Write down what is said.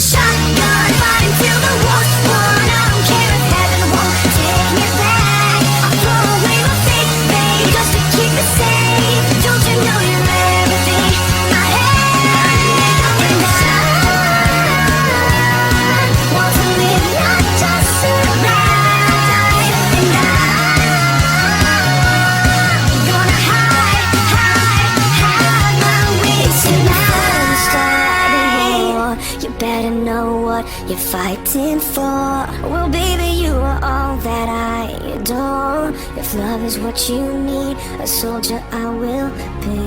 shotgun, fighting till the war's won. I don't care if heaven won't take me back. I'll throw away my faith, babe, just to keep it safe. Don't you know you're everything I have? And I want to live, not just survive. And I'm gonna hide my way tonight. Start a war, you better know what you're fighting for. Well, baby, you are all that I adore. If love is what you need, a soldier I will be.